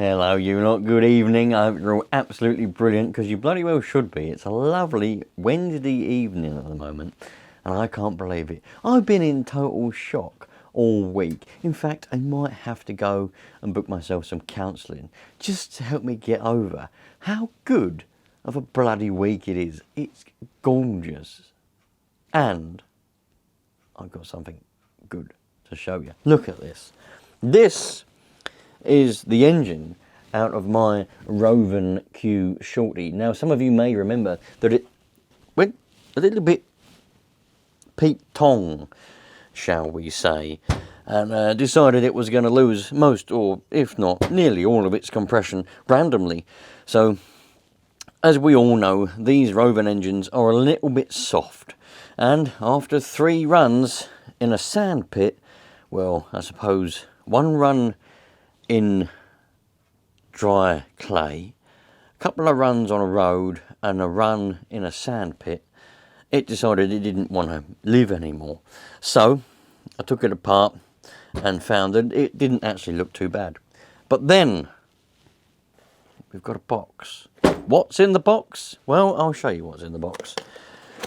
Hello, you lot. Good evening. I hope you're all absolutely brilliant, because you bloody well should be. It's a lovely Wednesday evening at the moment, and I can't believe it. I've been in total shock all week. In fact, I might have to go and book myself some counselling just to help me get over how good of a bloody week it is. It's gorgeous. And I've got something good to show you. Look at this. This is the engine out of my Rovan Q-Shorty. Now, some of you may remember that it went a little bit Pete Tong, shall we say, and decided it was going to lose most, or if not nearly all, of its compression randomly. So, as we all know, these Rovan engines are a little bit soft, and after 3 runs in a sand pit, well, I suppose 1 run in dry clay, a couple of runs on a road, and a run in a sand pit, it decided it didn't want to live anymore. So I took it apart and found that it didn't actually look too bad. But then we've got a box. What's in the box? Well, I'll show you what's in the box.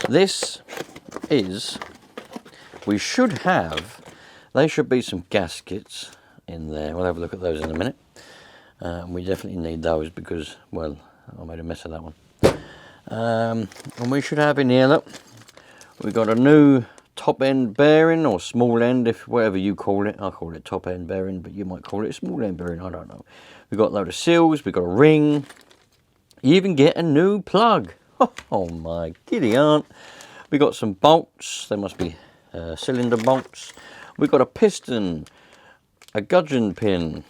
This is, we should have, they should be some gaskets in there. We'll have a look at those in a minute. We definitely need those because, well, I made a mess of that one. And we should have in here, look, we've got a new top end bearing, or small end, if whatever you call it. I call it top end bearing, but you might call it a small end bearing, I don't know. We've got a load of seals, we've got a ring. You even get a new plug. Oh my giddy aunt. We've got some bolts, they must be cylinder bolts. We've got a piston, a gudgeon pin,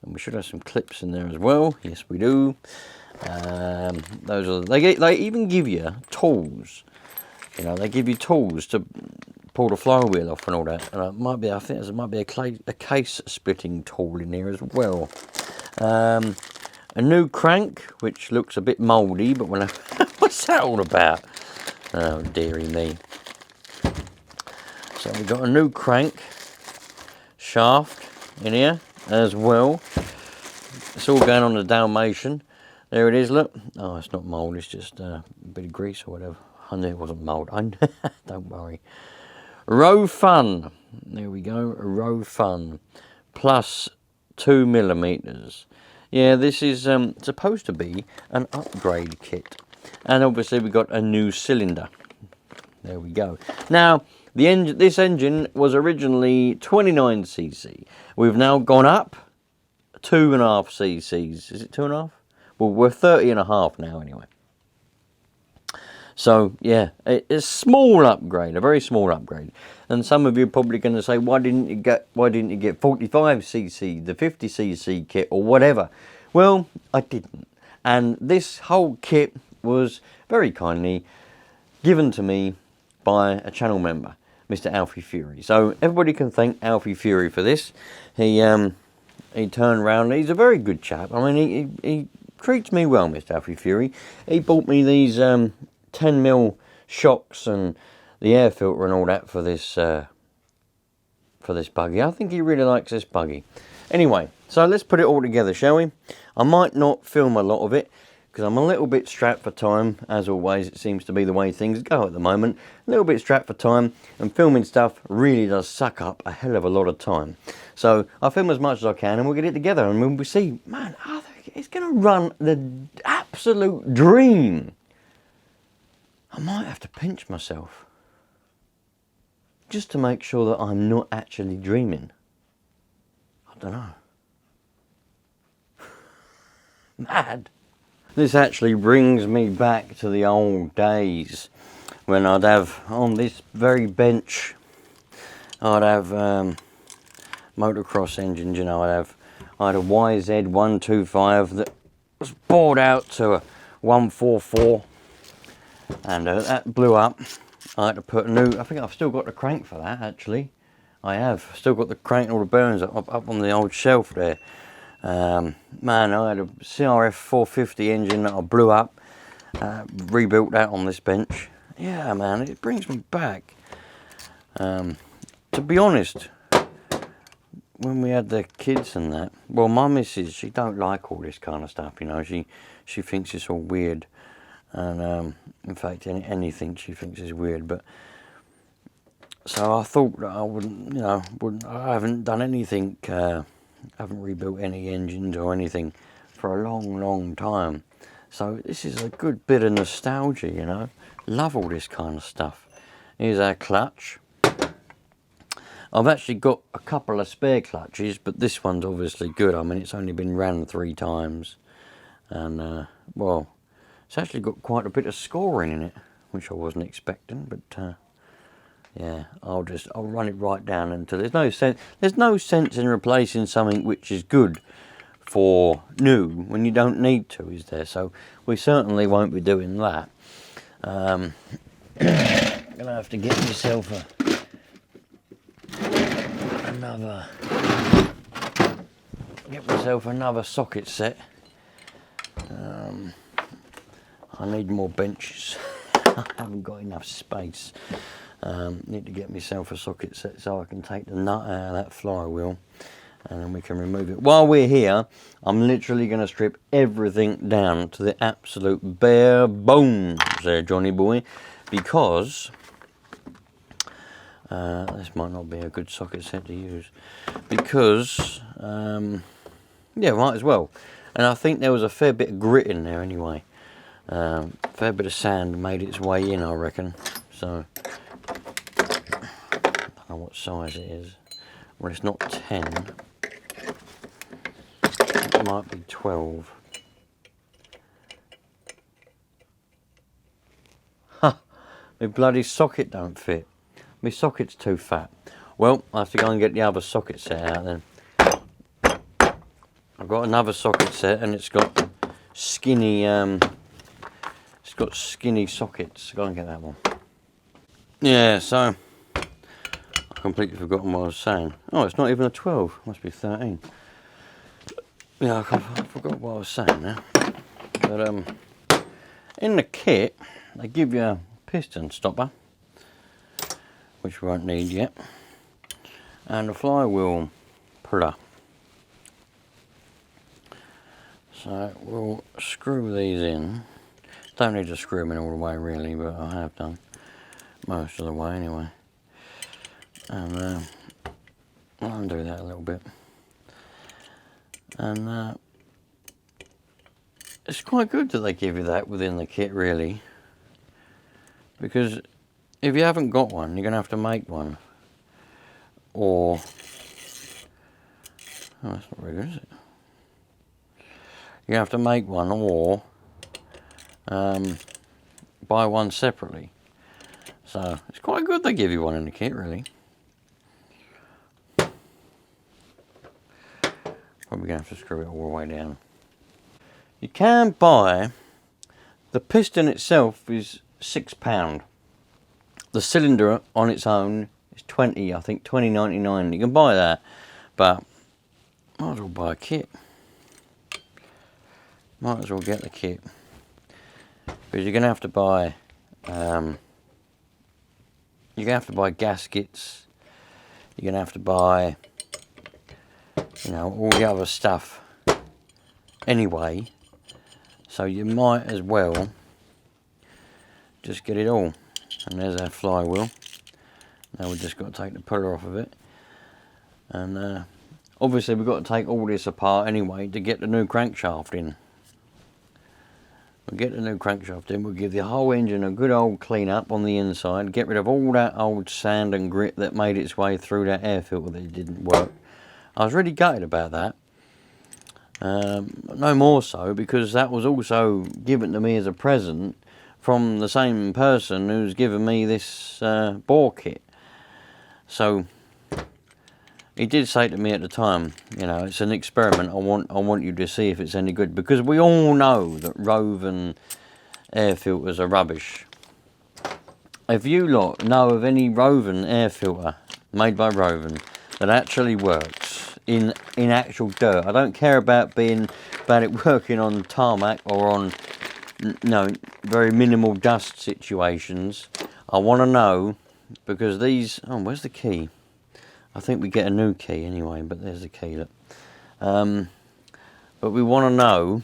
and we should have some clips in there as well. Yes, we do. Those are they even give you tools. You know, they give you tools to pull the flywheel off and all that. And it might be, I think there might be a case splitting tool in here as well. A new crank, which looks a bit mouldy, but when I what's that all about? Oh dearie me. So we've got a new crank shaft in here as well. It's all going on the Dalmatian. There it is, look. Oh, it's not mould, it's just a bit of grease or whatever. I knew it wasn't mould. Don't worry. Rovan. There we go. Rovan. Plus 2mm. Yeah, this is supposed to be an upgrade kit. And obviously we've got a new cylinder. There we go. Now, this engine was originally 29cc. We've now gone up 2.5 cc's. Is it 2.5? Well, we're 30.5 now anyway. So yeah, it's a small upgrade, a very small upgrade. And some of you are probably going to say, why didn't you get 45cc, the 50cc kit, or whatever? Well, I didn't. And this whole kit was very kindly given to me by a channel member, Mr. Alfie Fury. So everybody can thank Alfie Fury for this. He turned around. He's a very good chap. I mean, he treats me well, Mr. Alfie Fury. He bought me these 10mm shocks and the air filter and all that for this buggy. I think he really likes this buggy. Anyway, so let's put it all together, shall we? I might not film a lot of it because I'm a little bit strapped for time. As always, it seems to be the way things go at the moment. A little bit strapped for time, and filming stuff really does suck up a hell of a lot of time. So I'll film as much as I can and we'll get it together, and when we see, man, it's going to run the absolute dream. I might have to pinch myself just to make sure that I'm not actually dreaming. I don't know. Mad. This actually brings me back to the old days when I'd have, on this very bench, I'd have motocross engines, you know. I had a YZ125 that was bored out to a 144, and that blew up. I had to put a new, I think I've still got the crank for that actually. I have still got the crank and all the bearings up on the old shelf there. Man, I had a CRF 450 engine that I blew up, rebuilt that on this bench. Yeah, man, it brings me back. To be honest, when we had the kids and that, well, my missus, she don't like all this kind of stuff, you know. She thinks it's all weird, and in fact, anything she thinks is weird. But so I thought that I wouldn't, you know, I haven't done anything, haven't rebuilt any engines or anything for a long, long time. So this is a good bit of nostalgia, you know. Love all this kind of stuff. Here's our clutch. I've actually got a couple of spare clutches, but this one's obviously good. I mean, it's only been ran 3 times. And, well, it's actually got quite a bit of scoring in it, which I wasn't expecting. But, yeah, I'll run it right down until there's no sense in replacing something which is good for new when you don't need to, is there? So we certainly won't be doing that. I'm gonna have to get myself another socket set. I need more benches. I haven't got enough space. Need to get myself a socket set so I can take the nut out of that flywheel, and then we can remove it. While we're here, I'm literally going to strip everything down to the absolute bare bones there, Johnny boy, because this might not be a good socket set to use, because yeah, might as well. And I think there was a fair bit of grit in there anyway. Fair bit of sand made its way in, I reckon. So I don't know what size it is. Well, it's not 10. It might be 12. Ha! My bloody socket don't fit. My socket's too fat. Well, I have to go and get the other socket set out then. I've got another socket set and it's got skinny sockets. Go and get that one. Yeah, so I completely forgotten what I was saying. Oh, it's not even a 12. Must be 13. Yeah, I forgot what I was saying now. But in the kit, they give you a piston stopper, which we won't need yet, and a flywheel puller. So we'll screw these in. Don't need to screw them in all the way really, but I have done most of the way anyway. And I'll undo that a little bit. And it's quite good that they give you that within the kit really, because if you haven't got one, you're going to have to make one. Or, oh, that's not very good, is it? You have to make one, or buy one separately. So it's quite good they give you one in the kit really. Probably going to have to screw it all the way down. You can buy, the piston itself is £6. The cylinder on its own is 20, I think $20.99. You can buy that, but might as well buy a kit. Might as well get the kit, because you're going to have to buy gaskets. You're going to have to buy, you know, all the other stuff anyway. So you might as well just get it all. And there's our flywheel. Now we've just got to take the puller off of it. And obviously we've got to take all this apart anyway to get the new crankshaft in. We'll get the new crankshaft in, we'll give the whole engine a good old clean up on the inside, get rid of all that old sand and grit that made its way through that air filter that didn't work. I was really gutted about that. No more so, because that was also given to me as a present from the same person who's given me this bore kit. So he did say to me at the time, you know, it's an experiment. I want you to see if it's any good, because we all know that Rovan air filters are rubbish. If you lot know of any Rovan air filter made by Rovan that actually works in actual dirt, I don't care about it working on tarmac or on very minimal dust situations. I want to know, because these, oh, where's the key? I think we get a new key anyway, but there's the key, look. But we want to know,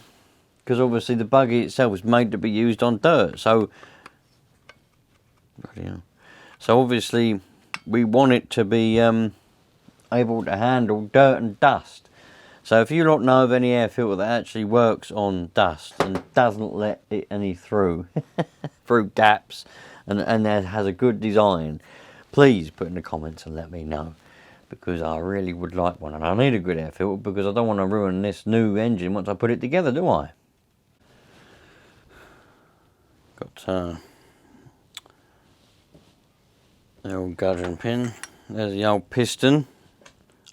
because obviously the buggy itself was made to be used on dirt, so obviously we want it to be able to handle dirt and dust. So if you don't know of any air filter that actually works on dust and doesn't let it any through through gaps and that has a good design, please put in the comments and let me know, because I really would like one, and I need a good air filter because I don't want to ruin this new engine once I put it together, do I? Got the old gudgeon pin. There's the old piston.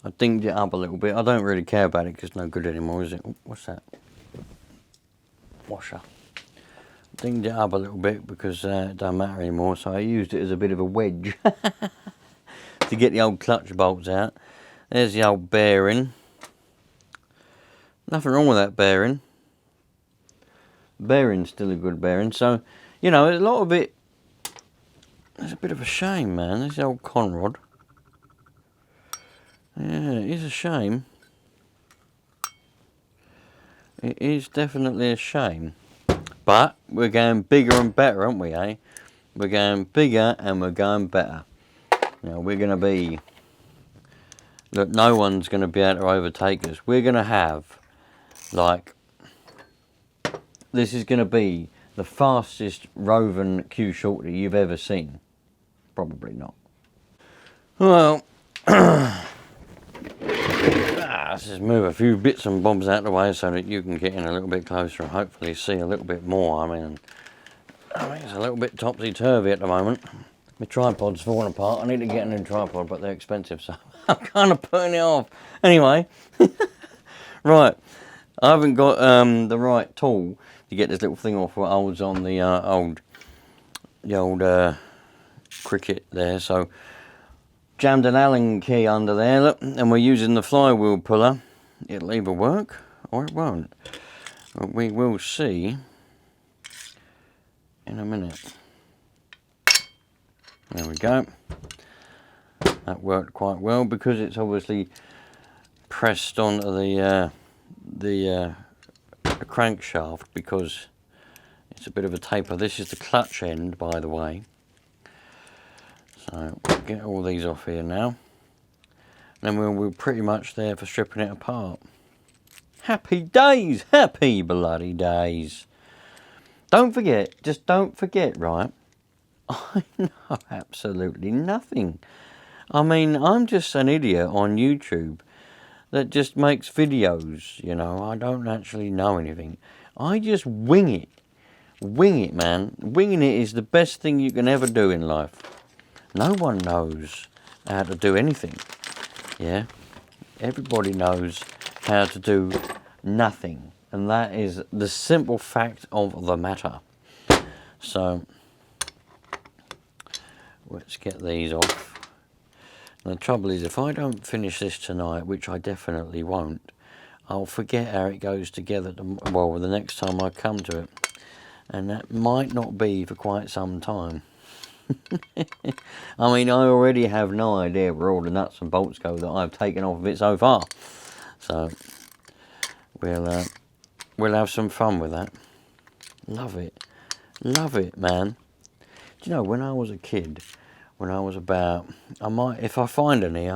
I dinged it up a little bit. I don't really care about it because it's no good anymore, is it? Oh, what's that? Washer. Dinged it up a little bit because it don't matter anymore, so I used it as a bit of a wedge to get the old clutch bolts out. There's the old bearing. Nothing wrong with that bearing. Bearing's still a good bearing, so, you know, a lot of it, it's a bit of a shame, man. There's the old conrod. Yeah, it is a shame. It is definitely a shame. But we're going bigger and better, aren't we, eh? We're going bigger and we're going better. Now, we're going to be... Look, no one's going to be able to overtake us. We're going to have, like... This is going to be the fastest Rovan Q-Shorty you've ever seen. Probably not. Well... let's just move a few bits and bobs out of the way so that you can get in a little bit closer and hopefully see a little bit more. I mean it's a little bit topsy-turvy at the moment. My tripod's falling apart. I need to get a new tripod, but they're expensive, so I'm kind of putting it off. Anyway, right, I haven't got the right tool to get this little thing off what holds on the old cricket there, so jammed an Allen key under there, look, and we're using the flywheel puller. It'll either work or it won't. But we will see in a minute. There we go. That worked quite well because it's obviously pressed onto the crankshaft because it's a bit of a taper. This is the clutch end, by the way. So we'll get all these off here now. Then we're pretty much there for stripping it apart. Happy days! Happy bloody days! Don't forget, just don't forget, right? I know absolutely nothing. I mean, I'm just an idiot on YouTube that just makes videos, you know. I don't actually know anything. I just wing it. Wing it, man. Winging it is the best thing you can ever do in life. No one knows how to do anything, yeah? Everybody knows how to do nothing, and that is the simple fact of the matter. So, let's get these off. And the trouble is, if I don't finish this tonight, which I definitely won't, I'll forget how it goes together, the next time I come to it. And that might not be for quite some time. I mean, I already have no idea where all the nuts and bolts go that I've taken off of it so far. So we'll have some fun with that. Love it, man. Do you know, when I was a kid, when I was about, if I find any,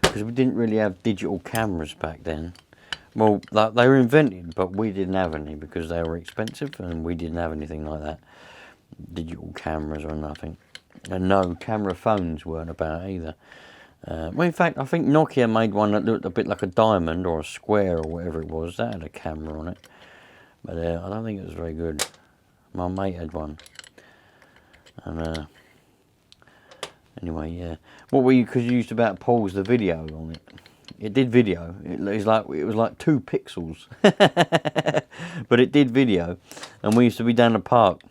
because we didn't really have digital cameras back then. Well, they were invented, but we didn't have any because they were expensive, and we didn't have anything like that. Digital cameras or nothing, and no, camera phones weren't about either. Well, in fact, I think Nokia made one that looked a bit like a diamond or a square or whatever it was. That had a camera on it, but I don't think it was very good. My mate had one, and anyway, yeah. What were you? Because you used to about pause the video on it. It did video. It was like 2 pixels, but it did video, and we used to be down the park.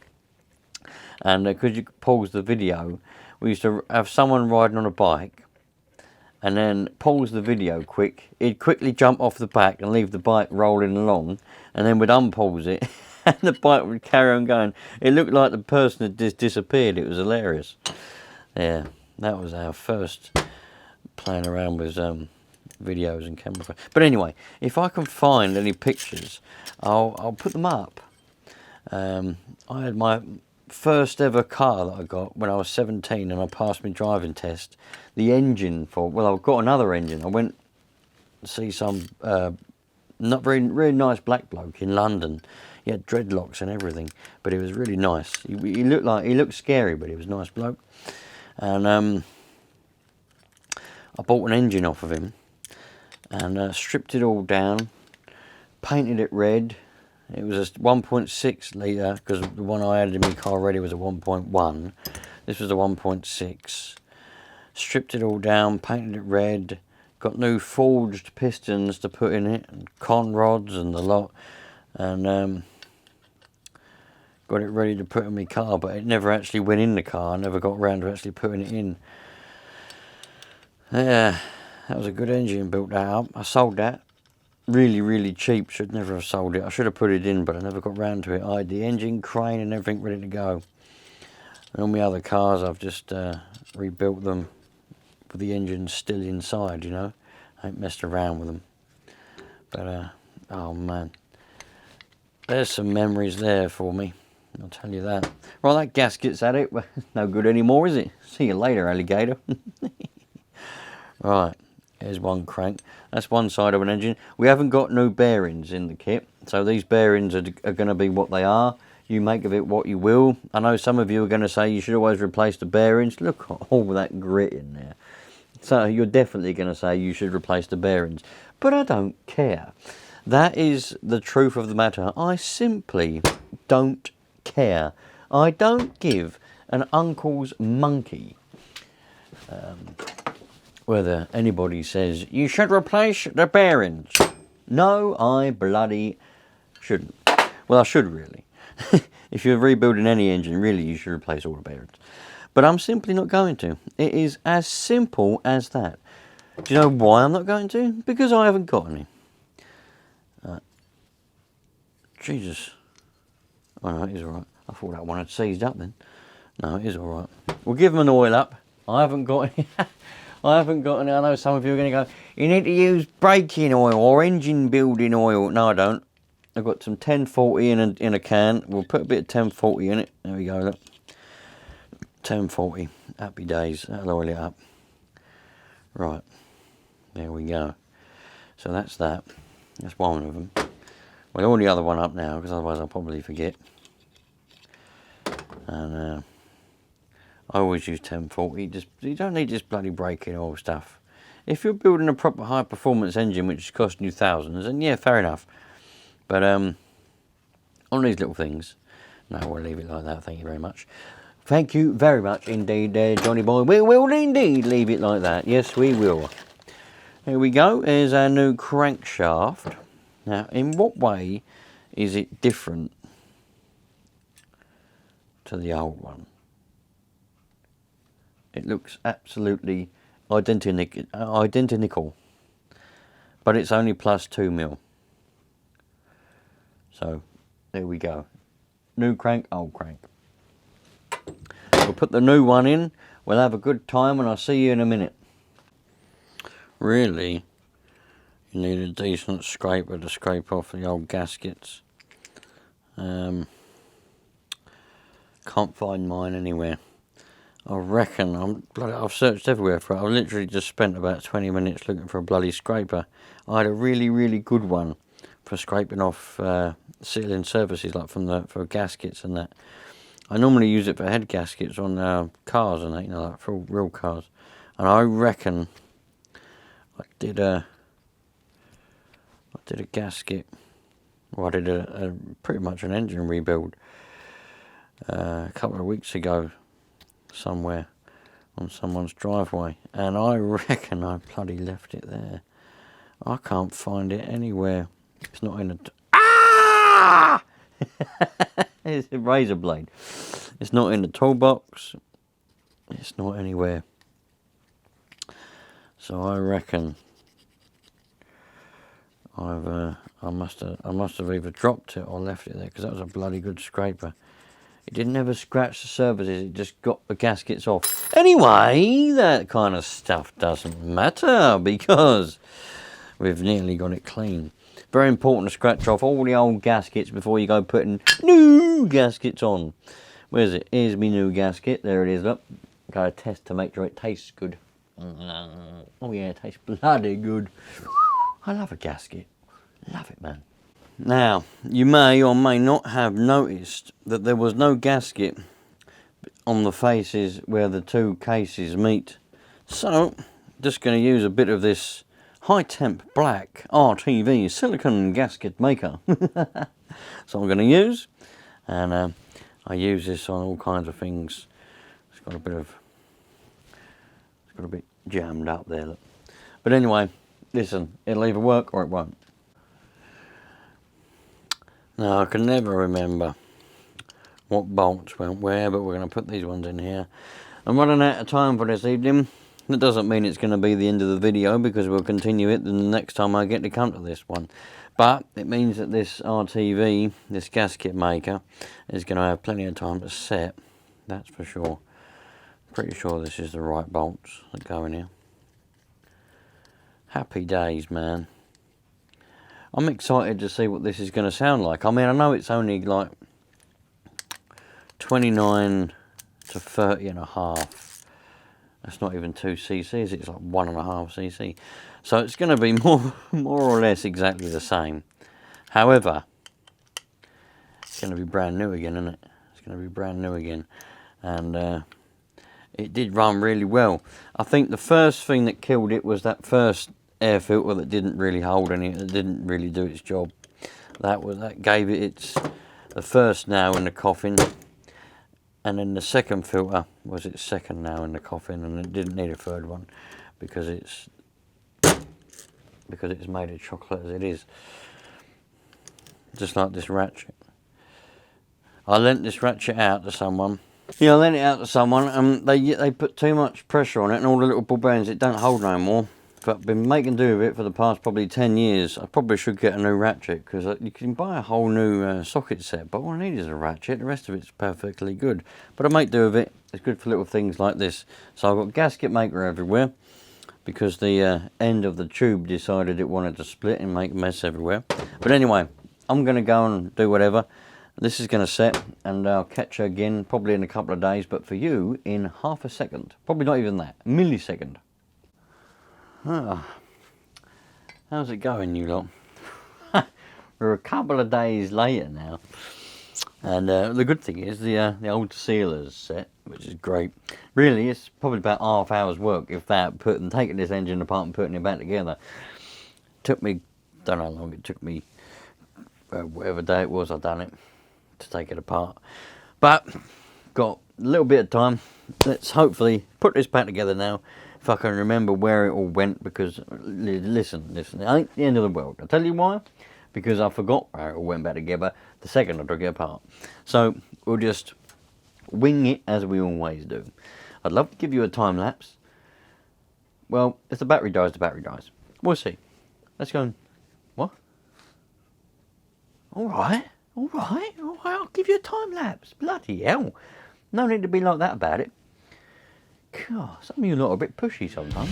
And because you could pause the video, we used to have someone riding on a bike and then pause the video quick. He'd quickly jump off the back and leave the bike rolling along, and then we'd unpause it and the bike would carry on going. It looked like the person had just disappeared. It was hilarious. Yeah, that was our first playing around with videos and camera. But anyway, if I can find any pictures, I'll put them up. I had my first ever car that I got when I was 17 and I passed my driving test. The engine for, well, I've got another engine. I went to see some not very nice black bloke in London. He had dreadlocks and everything, but he was really nice. He looked scary, but he was a nice bloke. And I bought an engine off of him and stripped it all down, painted it red. It was a 1.6 litre, because the one I had in my car already was a 1.1. This was a 1.6. Stripped it all down, painted it red, got new forged pistons to put in it, and con rods and the lot, and got it ready to put in my car, but it never actually went in the car. I never got around to actually putting it in. Yeah, that was a good engine, built that up. I sold that. Really cheap. Should never have sold it. I should have put it in, but I never got round to it. I had the engine, crane and everything ready to go. And all my other cars, I've just rebuilt them with the engine still inside, you know. I ain't messed around with them. But, oh man. There's some memories there for me. I'll tell you that. Right, that gasket's at it. Well, no good anymore, is it? See you later, alligator. Right. Here's one crank. That's one side of an engine. We haven't got new bearings in the kit, so these bearings are going to be what they are. You make of it what you will. I know some of you are going to say you should always replace the bearings. Look at all that grit in there. So you're definitely going to say you should replace the bearings. But I don't care. That is the truth of the matter. I simply don't care. I don't give an uncle's monkey whether anybody says you should replace the bearings. No, I bloody shouldn't. Well, I should really. If you're rebuilding any engine, really you should replace all the bearings. But I'm simply not going to. It is as simple as that. Do you know why I'm not going to? Because I haven't got any. Jesus. Oh no, it is alright. I thought that one had seized up then. No, it is alright. We'll give them an oil up. I haven't got any. I haven't got any. I know some of you are going to go, you need to use braking oil or engine building oil. No, I don't. I've got some 1040 in a can. We'll put a bit of 1040 in it. There we go, look. 1040. Happy days. That'll oil it up. Right. There we go. So that's that. That's one of them. We'll oil the other one up now, because otherwise I'll probably forget. And I always use 1040. You don't need this bloody braking oil stuff. If you're building a proper high performance engine which is costing you thousands, then yeah, fair enough. But on these little things, no, we'll leave it like that. Thank you very much. Thank you very much indeed, Johnny boy. We will indeed leave it like that. Yes, we will. Here we go. Here's our new crankshaft. Now, in what way is it different to the old one? It looks absolutely identical, but it's only plus 2 mil. So, there we go. New crank, old crank. We'll put the new one in. We'll have a good time, and I'll see you in a minute. Really, you need a decent scraper to scrape off the old gaskets. Can't find mine anywhere. I reckon I've searched everywhere for it. I've literally just spent about 20 minutes looking for a bloody scraper. I had a really good one for scraping off sealing surfaces, like for gaskets and that. I normally use it for head gaskets on cars and that, you know, like for real cars. And I reckon I did a gasket. Well, I did a pretty much an engine rebuild a couple of weeks ago somewhere on someone's driveway, and I reckon I bloody left it there. I can't find it anywhere. It's not in the it's a razor blade. It's not in the toolbox. It's not anywhere. So I reckon I must have either dropped it or left it there, because that was a bloody good scraper. It didn't ever scratch the surfaces, it just got the gaskets off. Anyway, that kind of stuff doesn't matter because we've nearly got it clean. Very important to scratch off all the old gaskets before you go putting new gaskets on. Where is it? Here's my new gasket. There it is. Look, got to test to make sure it tastes good. Oh yeah, it tastes bloody good. I love a gasket. Love it, man. Now, you may or may not have noticed that there was no gasket on the faces where the two cases meet. So, just going to use a bit of this high temp black RTV silicone gasket maker. So I'm going to use, and I use this on all kinds of things. It's got a bit jammed up there, look. But anyway, listen, it'll either work or it won't. Now I can never remember what bolts went where, but we're going to put these ones in here. I'm running out of time for this evening. That doesn't mean it's going to be the end of the video, because we'll continue it the next time I get to come to this one. But it means that this RTV, this gasket maker, is going to have plenty of time to set. That's for sure. Pretty sure this is the right bolts that go in here. Happy days, man. I'm excited to see what this is going to sound like. I mean, I know it's only like 29 to 30 and a half. That's not even 2 cc's, it's like 1.5 cc. So it's going to be more or less exactly the same. However, it's going to be brand new again, isn't it? It's going to be brand new again. And it did run really well. I think the first thing that killed it was that first air filter that didn't really hold any, it didn't really do its job. That gave it the first nail in the coffin, and then the second filter was its second nail in the coffin, and it didn't need a third one because it's made of chocolate as it is. Just like this ratchet. I lent this ratchet out to someone. Yeah, I lent it out to someone, and they put too much pressure on it, and all the little ball bearings, it don't hold no more. But I've been making do with it for the past probably 10 years. I probably should get a new ratchet, because you can buy a whole new socket set, but all I need is a ratchet. The rest of it's perfectly good. But I make do with it. It's good for little things like this. So I've got gasket maker everywhere, because the end of the tube decided it wanted to split and make a mess everywhere. But anyway, I'm going to go and do whatever. This is going to set, and I'll catch you again probably in a couple of days, but for you in half a second. Probably not even that, millisecond. Ah, how's it going, you lot? We're a couple of days later now, and the good thing is the old sealer's set, which is great. Really, it's probably about half hour's work, if that, taking this engine apart and putting it back together. Took me, don't know how long it took me, whatever day it was I done it, to take it apart. But got a little bit of time. Let's hopefully put this back together now, if I can remember where it all went, because listen, it ain't the end of the world. I'll tell you why. Because I forgot where it all went back together the second I took it apart. So we'll just wing it as we always do. I'd love to give you a time lapse. Well, if the battery dies, the battery dies. We'll see. Let's go. What? Alright, I'll give you a time lapse. Bloody hell. No need to be like that about it. God, some of you lot are a bit pushy sometimes.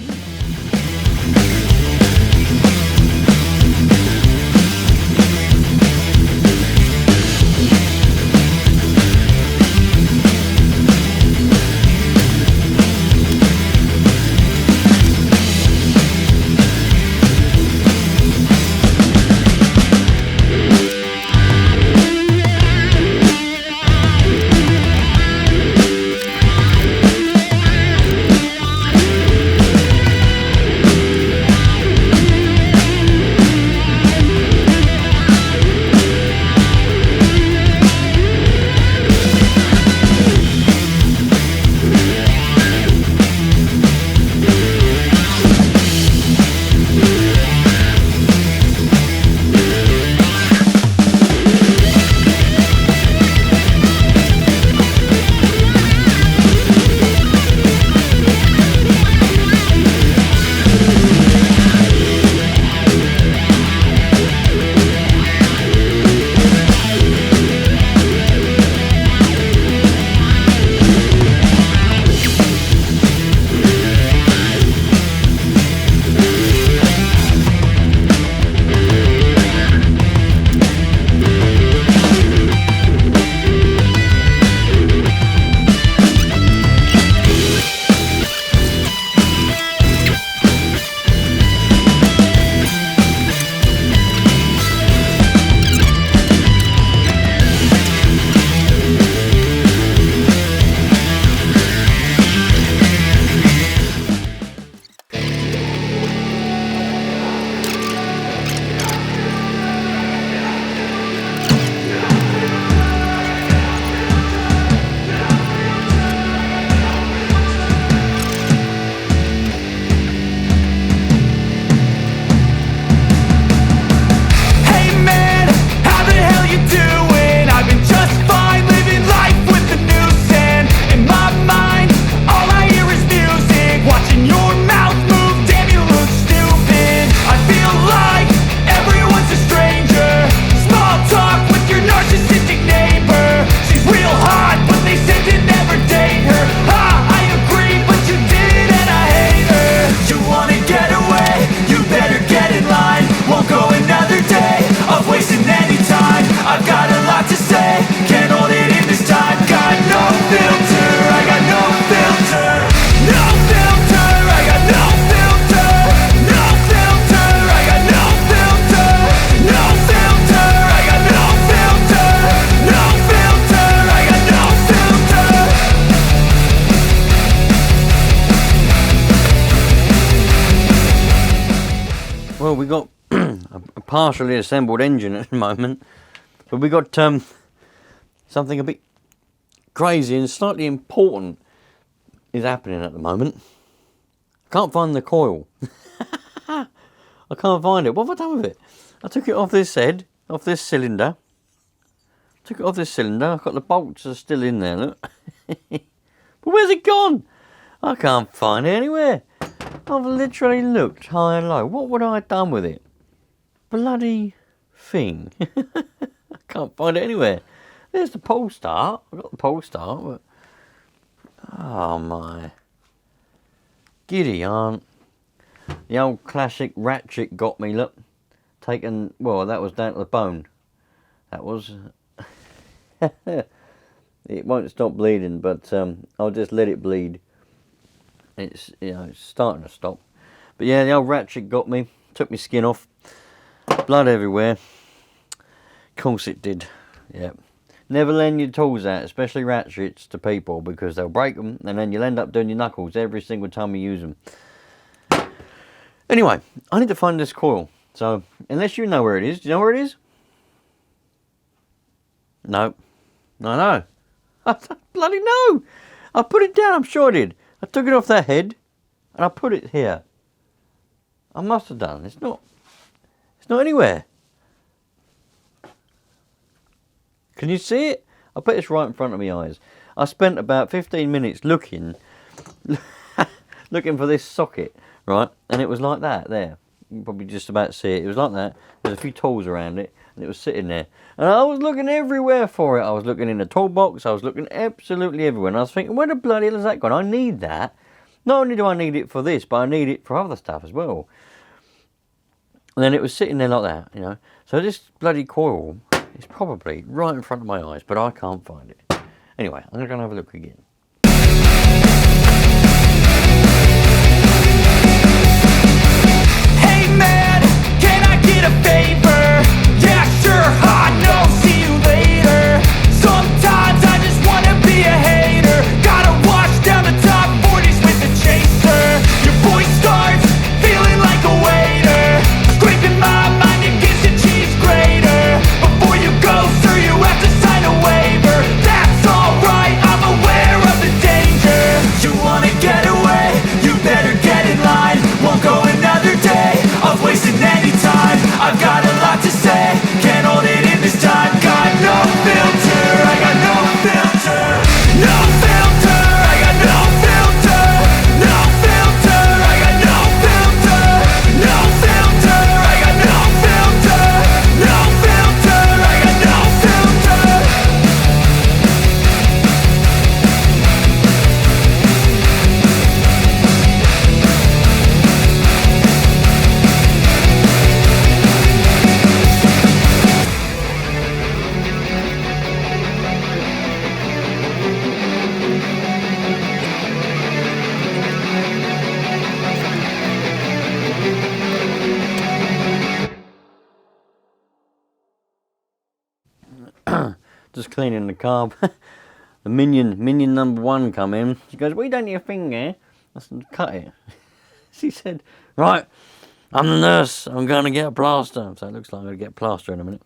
we got a partially assembled engine at the moment, but we got something a bit crazy and slightly important is happening at the moment. I can't find the coil. I can't find it. What have I done with it? I took it off this head, off this cylinder. Took it off this cylinder. I've got the bolts are still in there, look. But where's it gone? I can't find it anywhere. I've literally looked high and low. What would I have done with it? Bloody thing. I can't find it anywhere. There's the pole start. I've got the pole start, but... Oh my. Giddy aunt. The old classic ratchet got me, look. Taken, well, that was down to the bone. That was... It won't stop bleeding, but I'll just let it bleed. It's, you know, it's starting to stop. But yeah, the old ratchet got me. Took my skin off. Blood everywhere. Of course it did. Yep. Never lend your tools out, especially ratchets, to people, because they'll break them, and then you'll end up doing your knuckles every single time you use them. Anyway, I need to find this coil. So, unless you know where it is. Do you know where it is? No. No. I bloody know. I put it down, I'm sure I did. I took it off that head, and I put it here. I must have done. It's not anywhere. Can you see it? I put this right in front of my eyes. I spent about 15 minutes looking for this socket, right? And it was like that, there. You can probably just about see it. It was like that. There's a few tools around it, and it was sitting there. And I was looking everywhere for it. I was looking in the toolbox. I was looking absolutely everywhere. And I was thinking, where the bloody hell has that gone? I need that. Not only do I need it for this, but I need it for other stuff as well. And then it was sitting there like that, you know. So this bloody coil is probably right in front of my eyes, but I can't find it. Anyway, I'm going to have a look again. Hey man, can I get a favor? Yeah, sure, I know, see you later. Sometimes I just wanna be a hater. Gotta wash down the top 40s with a chaser. Your voice starts feeling like a waiter, scraping my mind against a cheese grater. Before you go, sir, you have to sign a waiver. That's alright, I'm aware of the danger. You wanna get away? You better get in line. Won't go another day of wasting any time. I've got a lot to say, can't hold it in this time. Got no filter, I got no filter. No filter, I got no filter. No filter, I got no filter. No filter, I got no filter. No filter, I got no filter. Just cleaning the carb. The minion number 1 come in. She goes, "We don't need a finger." I said, "Cut it." She said, "Right, I'm the nurse. I'm going to get a plaster." So it looks like I'm going to get a plaster in a minute.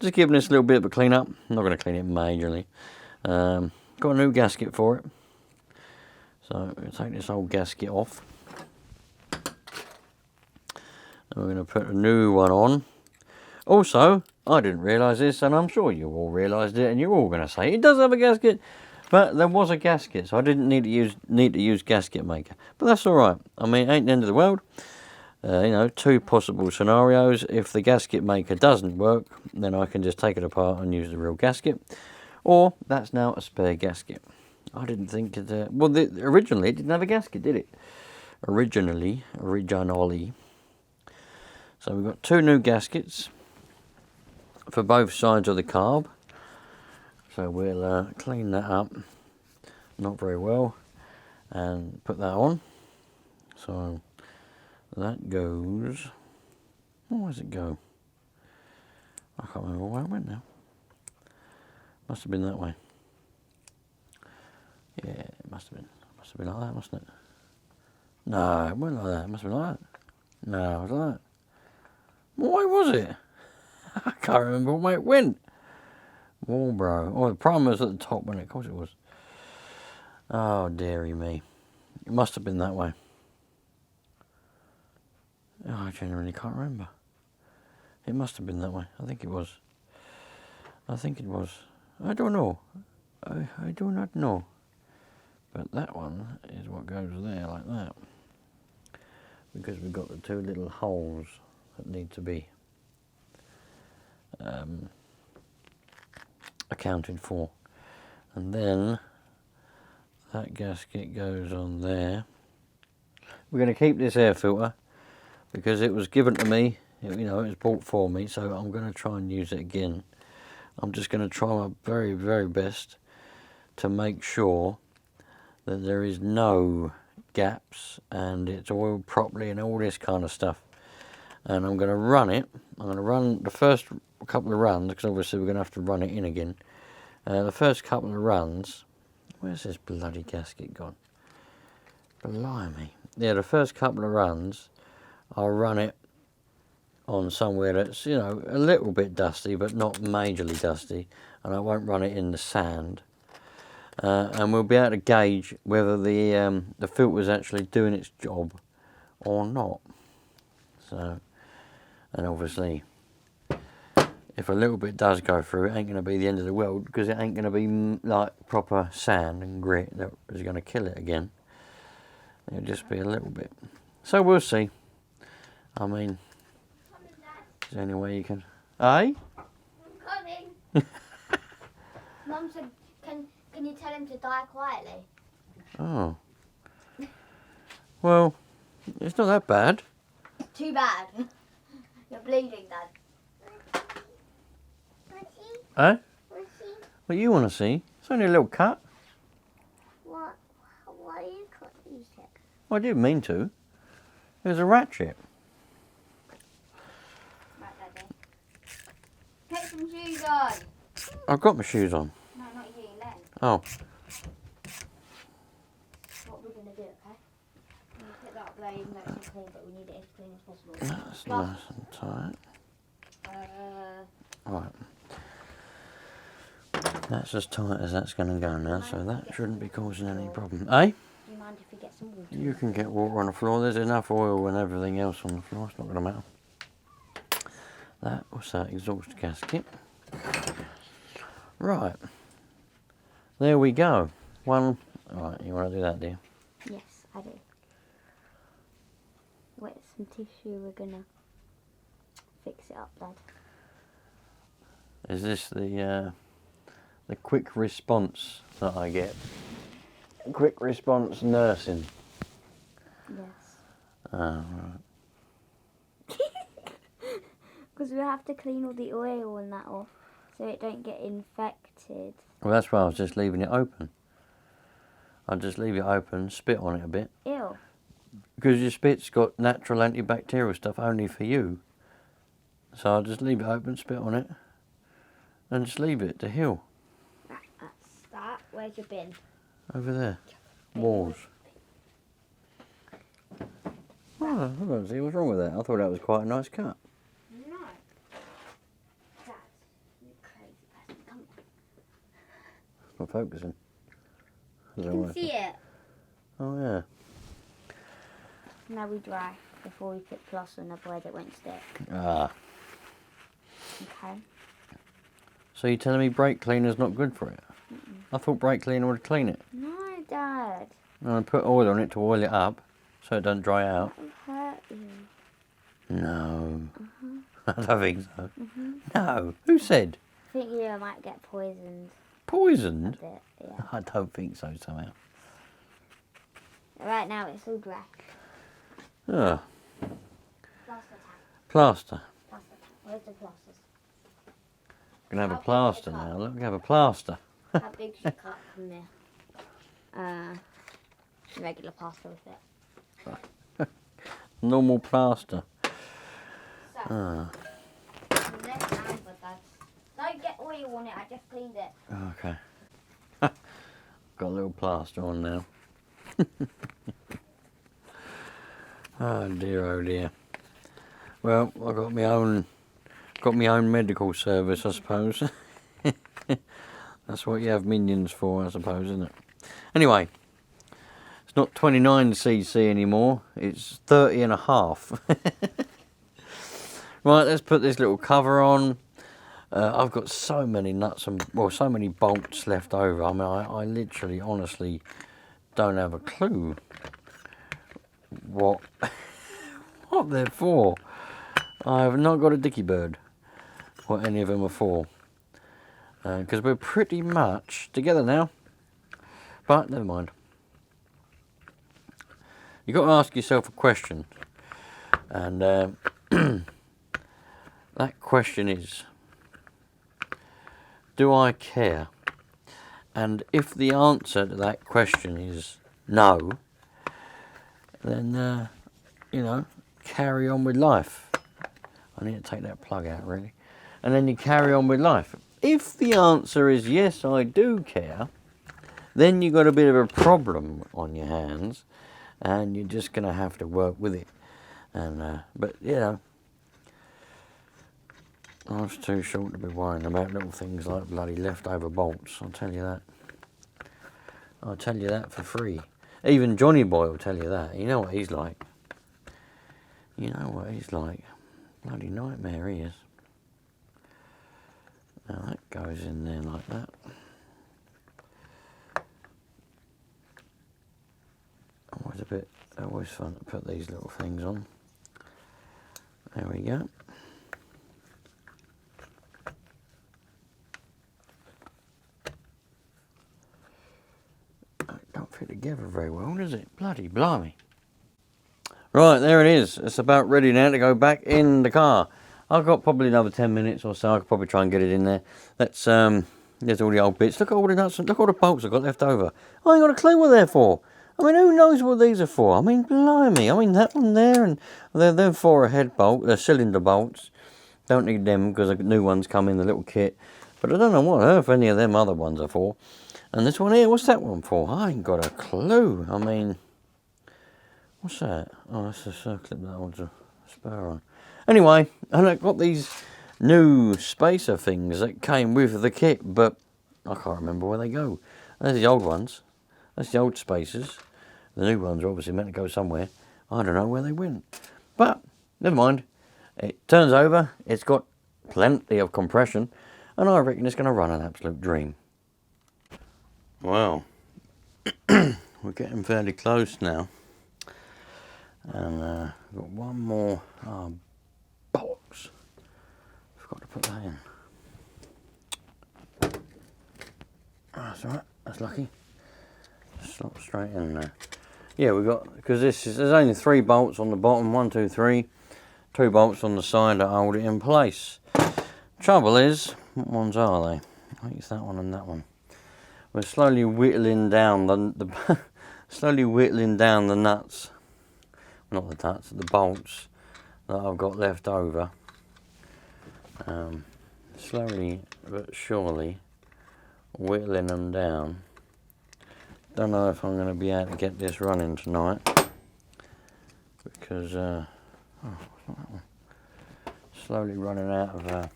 Just giving this a little bit of a clean up. I'm not going to clean it majorly. Got a new gasket for it. So I'm going to take this old gasket off. And we're going to put a new one on. Also, I didn't realise this, and I'm sure you all realised it, and you're all going to say it does have a gasket, but there was a gasket, so I didn't need to use gasket maker. But that's all right. I mean, it ain't the end of the world. You know, 2 possible scenarios. If the gasket maker doesn't work, then I can just take it apart and use the real gasket, or that's now a spare gasket. I didn't think it. Originally it didn't have a gasket, did it? Originally. So we've got 2 new gaskets for both sides of the carb. So we'll clean that up, not very well, and put that on. So that goes, where does it go? I can't remember where it went now. Must have been that way. Yeah, it must have been like that, mustn't it? No, it wasn't like that. It must have been like that. No, it was like that. What way was it? I can't remember what way it went. Marlborough. Oh, the prime was at the top, wasn't it? Of course it was. Oh, dearie me. It must have been that way. Oh, I genuinely can't remember. It must have been that way. I think it was. I think it was. I don't know. I do not know. But that one is what goes there like that. Because we've got the two little holes that need to be accounted for. And then that gasket goes on there. We're going to keep this air filter because it was given to me, you know, it was bought for me, so I'm going to try and use it again. I'm just going to try my very, very best to make sure that there is no gaps and it's oiled properly and all this kind of stuff. And I'm going to run it. I'm going to run the first couple of runs, because obviously we're going to have to run it in again. The first couple of runs, where's this bloody gasket gone? Blimey. Yeah, the first couple of runs, I'll run it on somewhere that's, you know, a little bit dusty, but not majorly dusty, and I won't run it in the sand. And we'll be able to gauge whether the filter's actually doing its job or not. So, and obviously, if a little bit does go through, it ain't going to be the end of the world, because it ain't going to be like proper sand and grit that is going to kill it again. It'll just be a little bit. So we'll see. I mean, is there any way you can... Eh? I'm coming. Mum said, can you tell him to die quietly? Oh. Well, it's not that bad. Too bad. You're bleeding, Dad. Eh? What you want to see? It's only a little cut. Why you can't use it? Well, I didn't mean to. It was a ratchet. Right, Daddy. Put some shoes on. I've got my shoes on. No, not you, Len. Oh. What we're going to do, okay? We're going to put that blade nice and clean, but we need it as clean as possible. That's nice and tight. Right. That's as tight as that's going to go now, so that shouldn't be causing any problem. Eh? Do you mind if we get some water? You can get water on the floor. There's enough oil and everything else on the floor. It's not going to matter. That was that exhaust gasket. Right. There we go. One. Right, you want to do that, dear? Yes, I do. Wet some tissue, we're going to fix it up, Dad. Is this the quick response that I get? Quick response nursing. Yes. Oh, right. Because we have to clean all the oil and that off so it don't get infected. Well, that's why I was just leaving it open. I'll just leave it open, spit on it a bit. Ew. Because your spit's got natural antibacterial stuff only for you. So I'll just leave it open, spit on it, and just leave it to heal. Right, that's that. Where's your bin? Over there. Walls. Oh, I don't see what's wrong with that. I thought that was quite a nice cut. No. Dad, you crazy person. Come on. Not focusing. You can see it. Oh, yeah. Now we dry before we put plaster on, otherwise it won't stick. Ah. Okay. So you're telling me brake cleaner's not good for it? I thought brake cleaner would clean it. No, Dad. And I put oil on it to oil it up so it doesn't dry out. That will hurt you. No. I don't think so. No. Who said? I think you might get poisoned a Poisoned? bit. Yeah. I don't think so somehow. Right now it's all dry. Oh, Plaster tag. plaster. Plaster tag. Where's the plasters? We're going to have How a big plaster is the now. cup? Look, we have a plaster. How big's your cup from there? Regular plaster with it. Normal plaster. So, Ah, the next hand for Dad. Don't get oil on it, I just cleaned it. okay. Got a little plaster on now. Oh dear, oh dear. Well, I got my own medical service, I suppose. That's what you have minions for, I suppose, isn't it? Anyway, it's not 29cc anymore. It's 30.5. Right, let's put this little cover on. I've got so many nuts and, well, so many bolts left over. I mean, I literally, honestly, don't have a clue what they're for. I have not got a dicky bird what any of them are for, because we're pretty much together now. But never mind. You've got to ask yourself a question, and that question is, do I care? And if the answer to that question is no, then, you know, carry on with life. I need to take that plug out, really. And then you carry on with life. If the answer is yes, I do care, then you've got a bit of a problem on your hands, and you're just going to have to work with it. And but, you know, life's too short to be worrying about little things like bloody leftover bolts. I'll tell you that. I'll tell you that for free. Even Johnny Boy will tell you that. You know what he's like. You know what he's like. Bloody nightmare he is. Now that goes in there like that. Always fun to put these little things on. There we go. It don't fit together very well, does it? Bloody blimey. Right, there it is. It's about ready now to go back in the car. I've got probably another 10 minutes or so. I could probably try and get it in there. Let's, there's all the old bits. Look at all the nuts, look at all the bolts I've got left over. I ain't got a clue what they're for. I mean, who knows what these are for? I mean, blimey. I mean, that one there, and they're for a head bolt. They're cylinder bolts. Don't need them because the new ones come in the little kit. But I don't know what on earth any of them other ones are for. And this one here, what's that one for? I ain't got a clue. I mean, what's that? Oh, that's a circlip that holds a spur on. Anyway, and I've got these new spacer things that came with the kit, but I can't remember where they go. There's the old ones. That's the old spacers. The new ones are obviously meant to go somewhere. I don't know where they went. But, never mind. It turns over, it's got plenty of compression, and I reckon it's going to run an absolute dream. Well, we're getting fairly close now. And we've got one more box. Forgot to put that in. That's alright, that's lucky. Slot straight in there. Yeah, we've got, because there's only 3 bolts on the bottom, 1, 2, 3. 2 bolts on the side that hold it in place. Trouble is, what ones are they? I think it's that one and that one. We're slowly whittling down the slowly whittling down the nuts. Not the nuts, the bolts that I've got left over. Slowly but surely whittling them down. Don't know if I'm going to be able to get this running tonight because oh, what's that one? Slowly running out of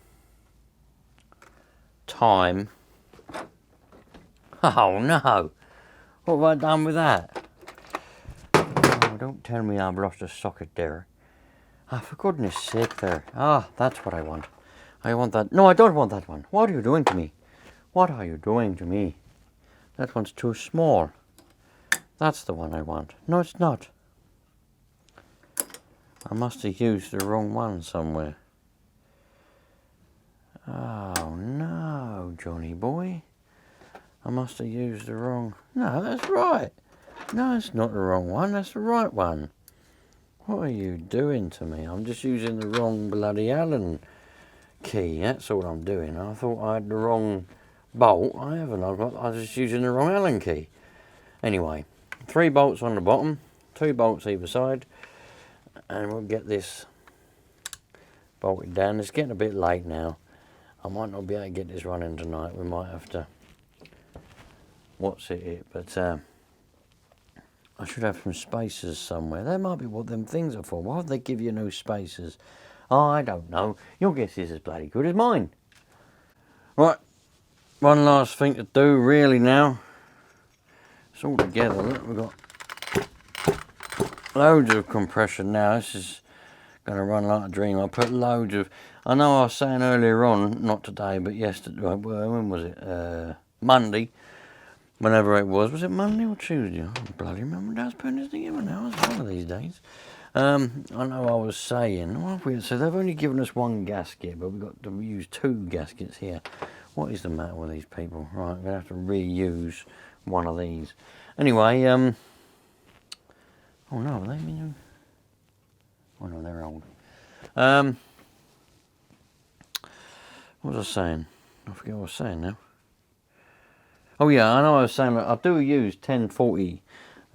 time. Oh no! What have I done with that? Oh, don't tell me I've lost a socket there. Ah, for goodness sake there. Ah, that's what I want. I want that. No, I don't want that one. What are you doing to me? What are you doing to me? That one's too small. That's the one I want. No, it's not. I must have used the wrong one somewhere. Oh no, Johnny boy. I must have used the wrong... No, that's right. No, it's not the wrong one. That's the right one. What are you doing to me? I'm just using the wrong bloody Allen key. That's all I'm doing. I thought I had the wrong bolt. I haven't. I'm just using the wrong Allen key. Anyway, 3 bolts on the bottom, 2 bolts either side, and we'll get this bolted down. It's getting a bit late now. I might not be able to get this running tonight. We might have to but I should have some spacers somewhere. That might be what them things are for. Why would they give you no spacers I don't know. Your guess is as bloody good as mine. Right, one last thing to do really now. It's all together. Look, we've got loads of compression now. This is going to run like a dream. I put loads of... I know I was saying earlier on, not today, but yesterday. When was it? Monday. Whenever it was. Was it Monday or Tuesday? I don't bloody remember. Dad's putting this together now. It's one of these days. I know I was saying... So they've only given us one gasket, but we've got to use 2 gaskets here. What is the matter with these people? Right, I'm going to have to reuse one of these. Anyway, oh no, are they new? Oh no, they're old. What was I saying? I forget what I was saying now. Oh yeah, I know I was saying that I do use 1040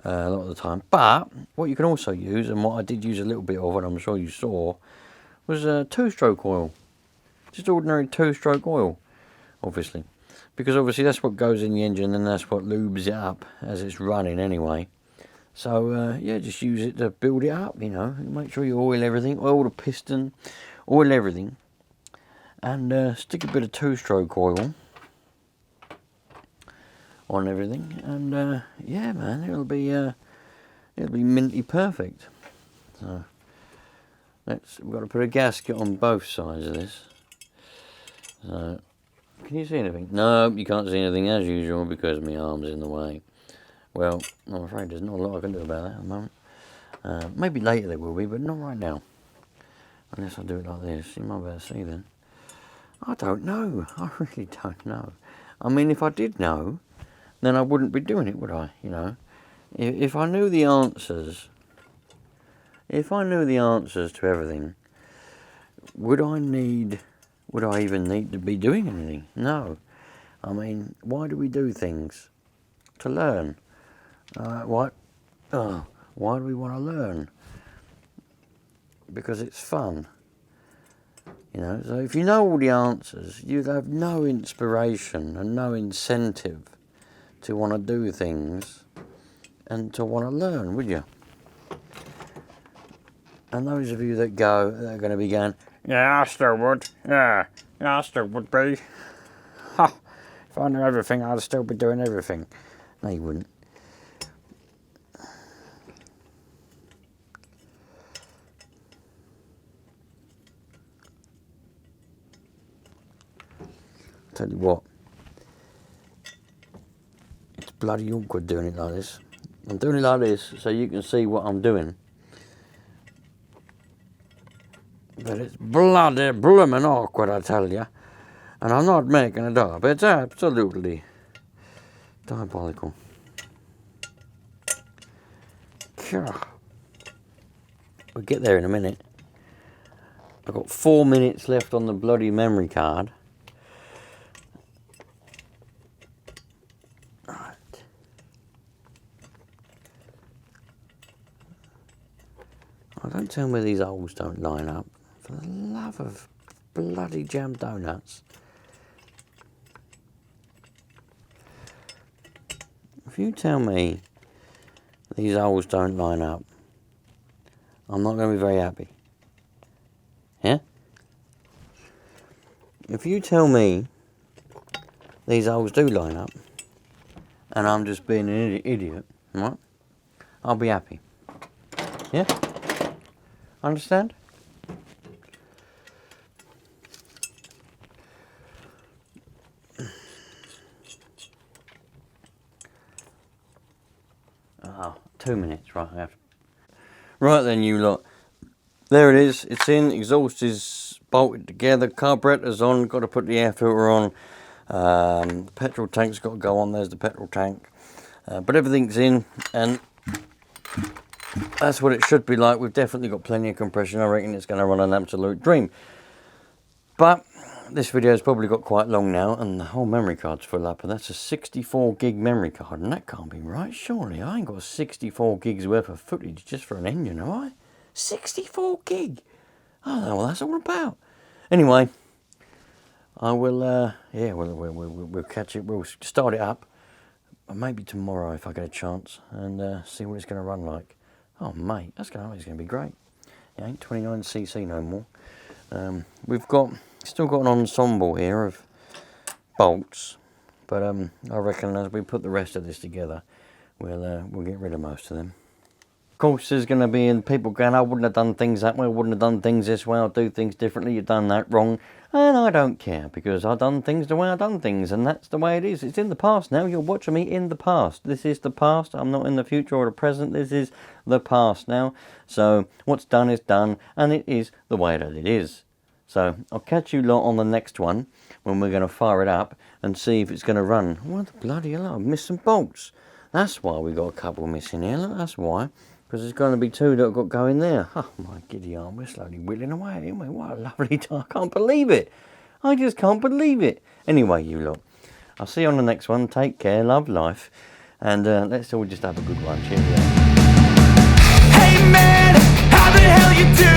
a lot of the time, but what you can also use, and what I did use a little bit of, and I'm sure you saw, was a 2-stroke oil. Just ordinary 2-stroke oil, obviously. Because obviously that's what goes in the engine and that's what lubes it up as it's running anyway. So yeah, just use it to build it up, you know. Make sure you oil everything, oil the piston, oil everything. And stick a bit of 2-stroke oil on everything. And yeah, man, it'll be minty perfect. So we've got to put a gasket on both sides of this. So, can you see anything? No, you can't see anything as usual because my arm's in the way. Well, I'm afraid there's not a lot I can do about that at the moment. Maybe later there will be, but not right now. Unless I do it like this. You might be able to see then. I don't know. I really don't know. I mean, if I did know, then I wouldn't be doing it, would I? You know, if I knew the answers, to everything, would I even need to be doing anything? No. I mean, why do we do things? To learn. Why do we want to learn? Because it's fun. You know, so if you know all the answers, you'd have no inspiration and no incentive to want to do things and to want to learn, would you? And those of you that are going to be going, yeah, I still would. Yeah, I still would be. Ha! If I knew everything, I'd still be doing everything. No, you wouldn't. Tell you what, it's bloody awkward doing it like this. I'm doing it like this so you can see what I'm doing. But it's bloody blooming awkward, I tell you. And I'm not making it up. It's absolutely diabolical. We'll get there in a minute. I've got 4 minutes left on the bloody memory card. Oh, don't tell me these holes don't line up. For the love of bloody jam donuts. If you tell me these holes don't line up, I'm not going to be very happy. Yeah? If you tell me these holes do line up, and I'm just being an idiot, right? I'll be happy. Yeah? Understand? Oh, 2 minutes, right, I have to... Right then, you lot. There it is, it's in, exhaust is bolted together, carburetor's on, got to put the air filter on, petrol tank's got to go on, there's the petrol tank, but everything's in, and that's what it should be like. We've definitely got plenty of compression. I reckon it's going to run an absolute dream. But this video's probably got quite long now, and the whole memory card's full up, and that's a 64 gig memory card, and that can't be right, surely. I ain't got 64 gigs worth of footage just for an engine, have I? 64 gig! I don't know what that's all about. Anyway, I will, yeah, we'll catch it, we'll start it up, maybe tomorrow if I get a chance, and see what it's going to run like. Oh, mate, it's going to be great. It ain't 29cc no more. We've still got an ensemble here of bolts, but I reckon as we put the rest of this together, we'll get rid of most of them. Of course, there's going to be people going, I wouldn't have done things that way, I wouldn't have done things this way, I'll do things differently, you've done that wrong. And I don't care, because I've done things the way I've done things, and that's the way it is. It's in the past now. You're watching me in the past. This is the past. I'm not in the future or the present. This is the past now. So what's done is done, and it is the way that it is. So I'll catch you lot on the next one, when we're going to fire it up and see if it's going to run. What the bloody hell, I've missed some bolts. That's why we got a couple missing here. Look, that's why. Because there's going to be 2 that have got going there. Oh, my giddy arm, we're slowly whittling away, ain't we? What a lovely time. I can't believe it. I just can't believe it. Anyway, you lot, I'll see you on the next one. Take care, love life. And let's all just have a good one. Cheerio. Hey man, how the hell you do?